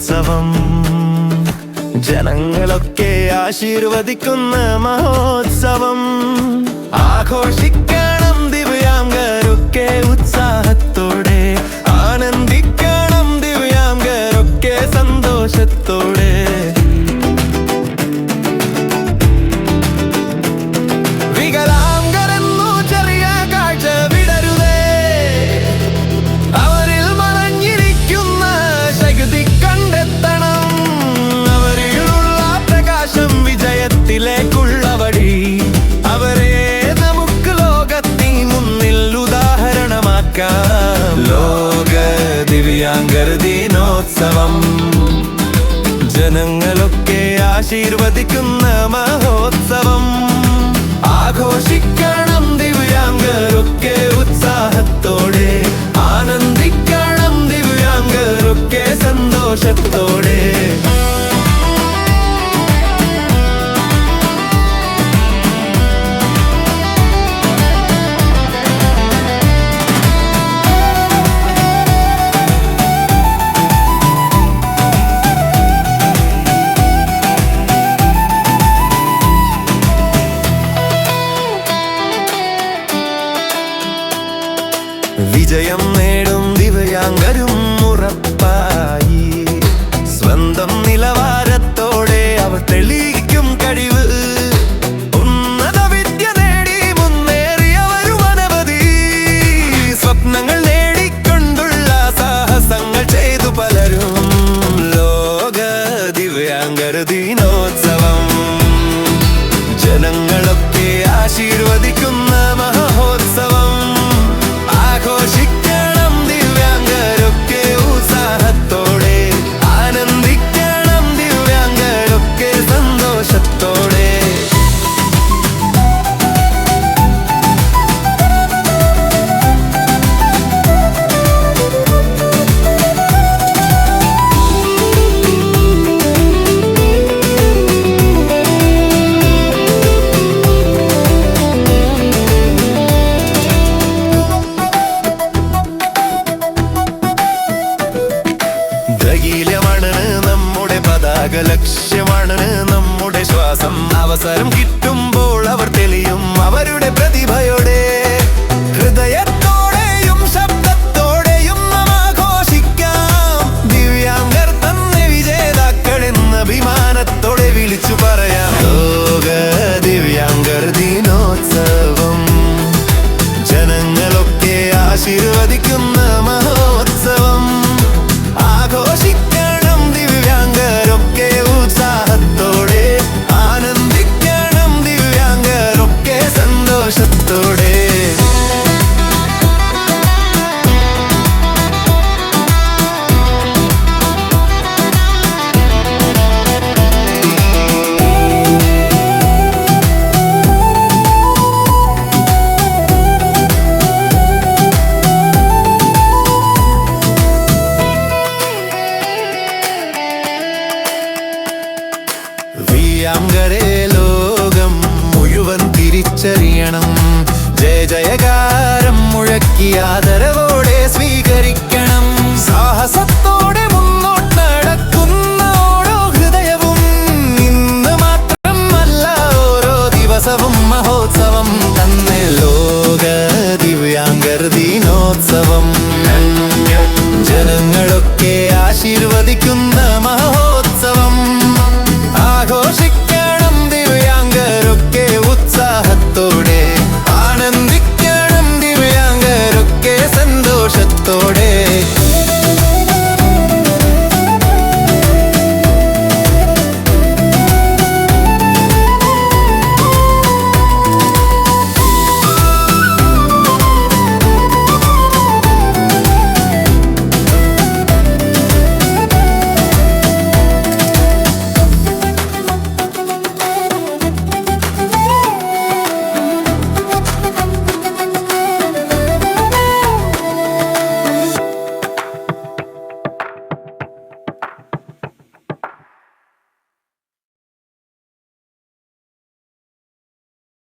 ദിനോത്സവം ജനങ്ങളൊക്കെ ആശീർവദിക്കുന്ന മഹോത്സവം ആഘോഷിക്കണം ദിവ്യാംഗരൊക്കെ ഉത്സാഹത്തോടെ ആനന്ദിക്കണം ദിവ്യാംഗരൊക്കെ സന്തോഷത്തോടെ ലോക ദിവ്യാംഗർ ദിനോത്സവം ജനങ്ങളൊക്കെ ആശീർവദിക്കുന്ന മഹോത്സവം ആഘോഷിക്കണം ദിവ്യാംഗരൊക്കെ ഉത്സാഹത്തോടെ ആനന്ദിക്കണം ദിവ്യാംഗരൊക്കെ സന്തോഷത്തോടെ വിജയം നേടും ദിവ്യാംഗരും ഉറപ്പായി സ്വന്തം നിലവാരത്തോടെ അവർ തെളിയിക്കും കഴിവ് ഉന്നത വിദ്യ നേടി മുന്നേറിയവരും അനവധി സ്വപ്നങ്ങൾ നേടിക്കൊണ്ടുള്ള സാഹസങ്ങൾ ചെയ്തു പലരും ലോക ദിവ്യാംഗർ ദിനോത്സവം ജനങ്ങളൊക്കെ ആശീർവദിക്കുന്ന മഹോത്സവം ആഘോഷിക്കണം ദിവ്യാംഗരൊക്കെ ഉത്സാഹത്തോടെ ആനന്ദിക്കണം ദിവ്യാംഗരൊക്കെ സന്തോഷത്തോടെ നമ്മുടെ പതാക ലക്ഷ്യമാണ് നമ്മുടെ ശ്വാസം അവസരം കിട്ടുമ്പോൾ അവർ തെളിയും അവരുടെ പ്രതിഭയോടെ ഹൃദയത്തോടെയും ശബ്ദത്തോടെയും നാം ആഘോഷിക്കാം ദിവ്യാംഗർ തന്നെ വിജേതാക്കൾ എന്ന അഭിമാനത്തോടെ വിളിച്ചു പറയാം ലോക ദിവ്യാംഗർ ദിനോത്സവം ജനങ്ങളൊക്കെ ആശീർവദിക്കുന്ന മഹോത്സവം ആഘോഷിക്കണം ദിവ്യാംഗരൊക്കെ ഉത്സാഹത്തോടെ ആനന്ദിക്കണം ദിവ്യാംഗരൊക്കെ സന്തോഷത്തോടെ ദിവ്യാംഗരെ ലോകം മുഴുവൻ തിരിച്ചറിയണം ജയ ജയകാരം മുഴക്കിയാത